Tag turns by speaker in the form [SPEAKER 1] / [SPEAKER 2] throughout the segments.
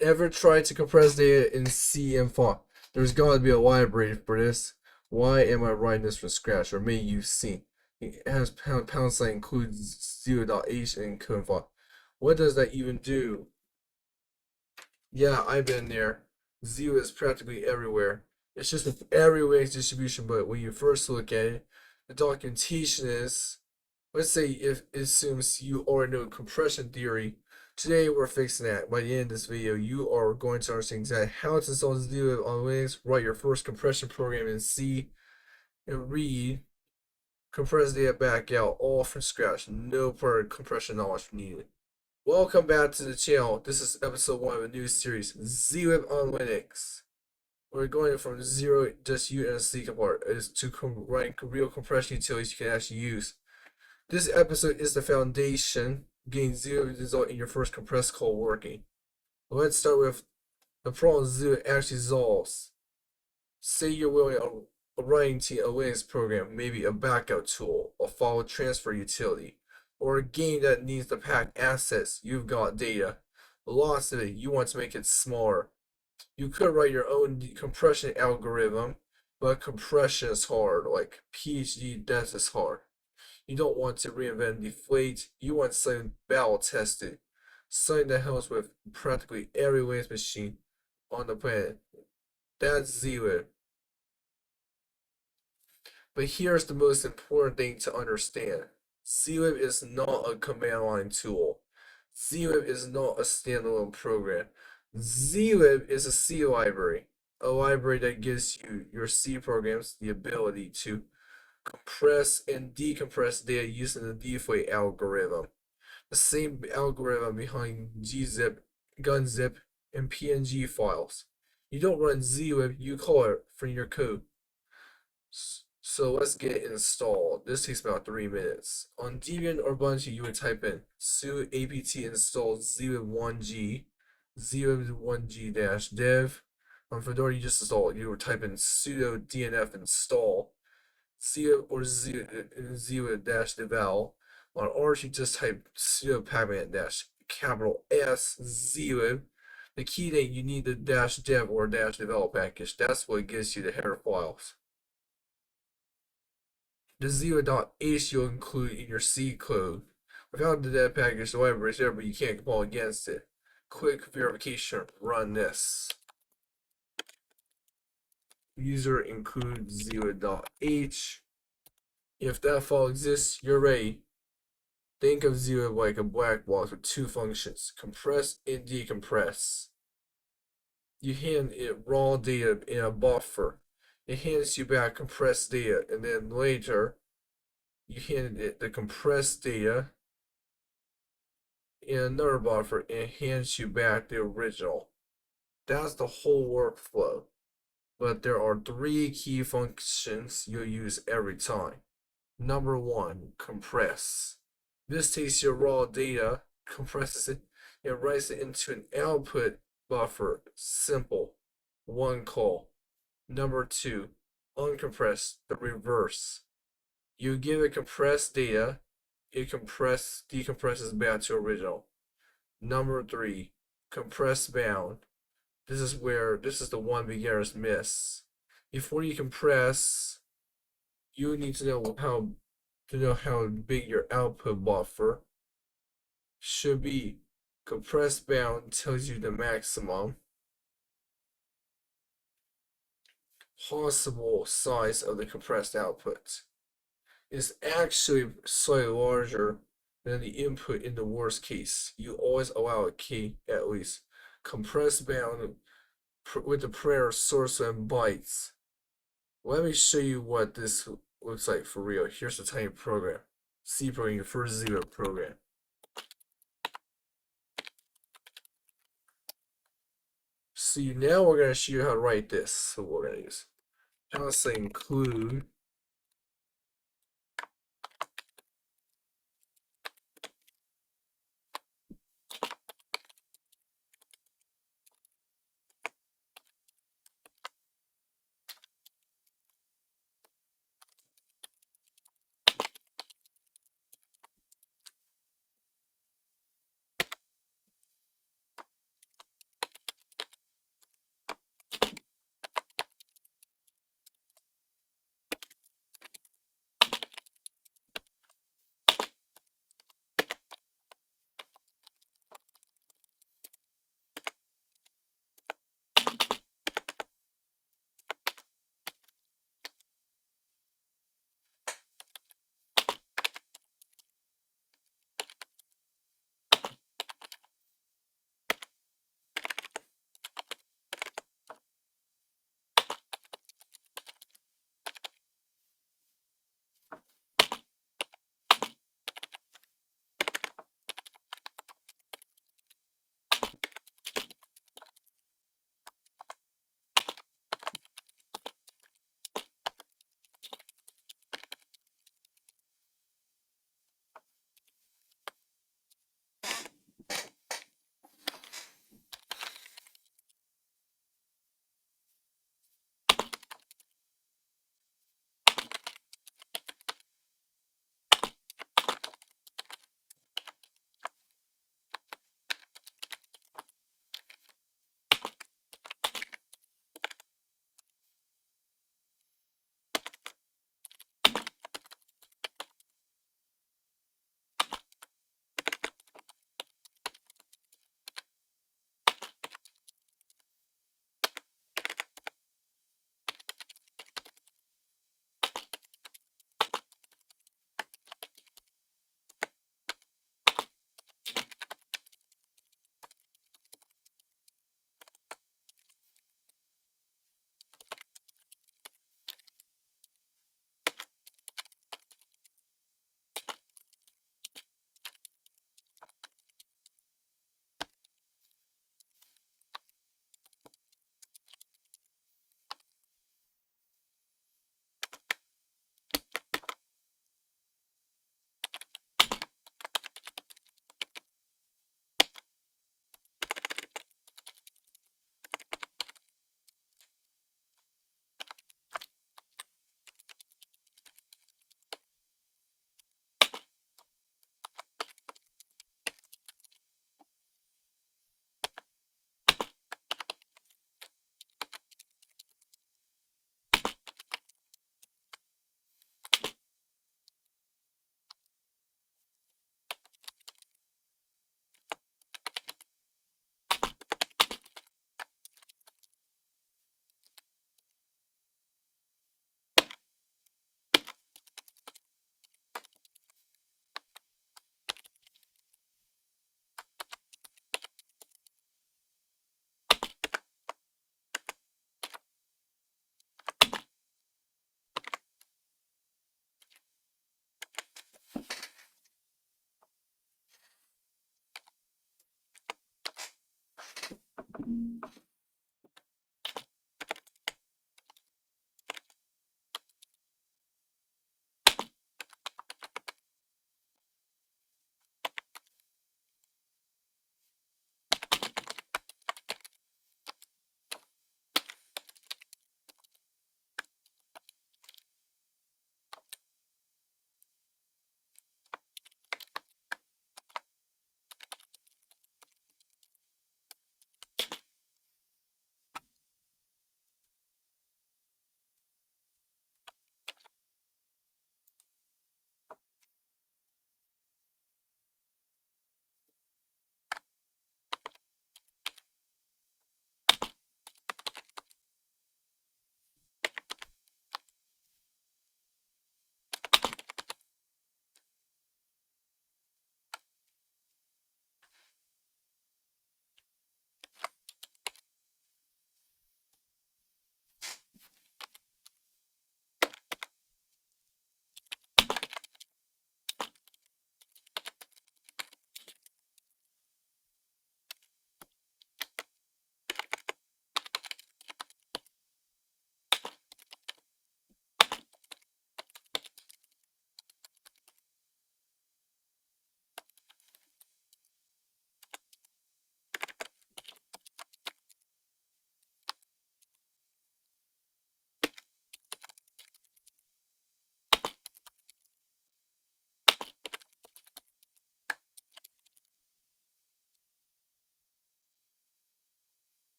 [SPEAKER 1] Ever tried to compress data in C and font? There's got to be a library for this. Why am I writing this from scratch? Or maybe you've seen. It has pound sign includes 0.h and code font. What does that even do? Yeah, I've been there. Zero is practically everywhere. It's just an everywhere distribution, but when you first look at it, the documentation is, let's say if it assumes you already know compression theory. Today we're fixing that. By the end of this video, you are going to understand exactly how to install zlib on Linux, write your first compression program in C, and read compress data back out all from scratch. No prior compression knowledge needed. Welcome back to the channel. This is episode 1 of a new series, zlib on Linux. We're going from zero, just U and a C part, is to writing real compression utilities you can actually use. This episode is the foundation, getting zero result in your first compress call working. Let's start with the problem zero actually solves. Say you're willing a writing to a Linux program, maybe a backup tool, a file transfer utility, or a game that needs to pack assets. You've got data, lots of it. You want to make it smaller. You could write your own compression algorithm, but compression is hard. Like PhD death is hard. You don't want to reinvent deflate. You want something battle tested, something that helps with practically every Linux machine on the planet. That's zlib. But here's the most important thing to understand. zlib is not a command line tool. zlib is not a standalone program. zlib is a C library, a library that gives you your C programs the ability to compress and decompress data using the deflate algorithm. The same algorithm behind gzip, gunzip, and PNG files. You don't run zlib, you call it from your code. So let's get it installed. This takes about 3 minutes. On Debian or Ubuntu, you would type in sudo apt install zlib1g, zlib1g-dev. On Fedora, you just install it. You would type in sudo dnf install zlib or zlib-devel. On Arch, you just type sudo pacman capital S zlib. The key thing, you need the -dev or -devel package. That's what gives you the header files. The zero.h you'll include in your C code. Without the dev package, the library is there, but you can't compile against it. Quick verification, run this. User include zero.h. If that file exists, you're ready. Think of zlib like a black box with two functions, compress and decompress. You hand it raw data in a buffer. It hands you back compressed data, and then later you hand it the compressed data in another buffer and hands you back the original. That's the whole workflow. But there are 3 key functions you'll use every time. Number 1, compress. This takes your raw data, compresses it, and writes it into an output buffer. Simple. 1 call. Number 2, uncompress, the reverse. You give it compressed data, it decompresses back to original. Number 3, compressBound. This is the one beginners miss. Before you compress, you need to know how big your output buffer should be. compressBound tells you the maximum possible size of the compressed output. It's actually slightly larger than the input in the worst case. You always allow a key at least. compressBound with the prayer source and bytes. Let me show you what this looks like for real. Here's the tiny program. C program, your first zlib program. So now we're going to show you how to write this. So we're going to use how to include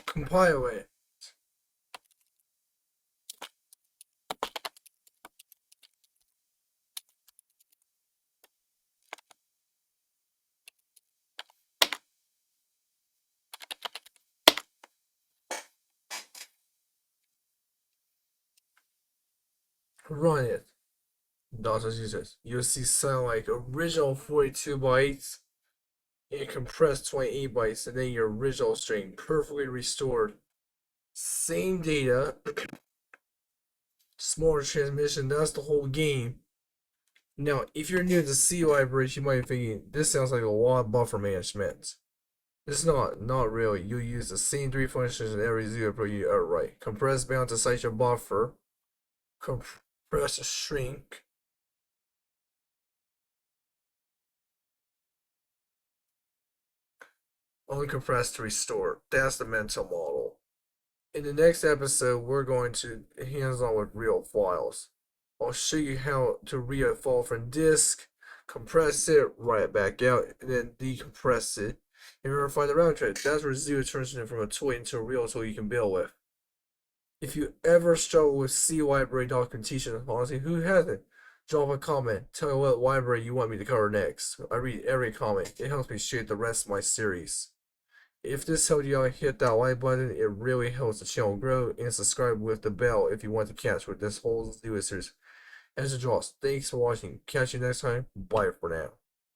[SPEAKER 1] Compile it. Run it. Data users. You'll see something like original 42 bytes and compressed 28 bytes, and then your original string perfectly restored. Same data, smaller transmission, that's the whole game. Now, if you're new to C libraries, you might be thinking, this sounds like a lot of buffer management. It's not really. You use the same three functions in every zero per you right. Compress-bound to cite your buffer. Compress shrink. Uncompress to restore. That's the mental model. In the next episode, we're going to hands-on with real files. I'll show you how to read a file from disk, compress it, write it back out, and then decompress it, and verify the round trip. That's where zero turns from a toy into a real toy you can build with. If you ever struggle with C library documentation, honestly, who hasn't? Drop a comment. Tell me what library you want me to cover next. I read every comment. It helps me shape the rest of my series. If this helped you out, hit that like button. It really helps the channel grow, and subscribe with the bell if you want to catch with this whole series. As a draws, thanks for watching. Catch you next time. Bye for now.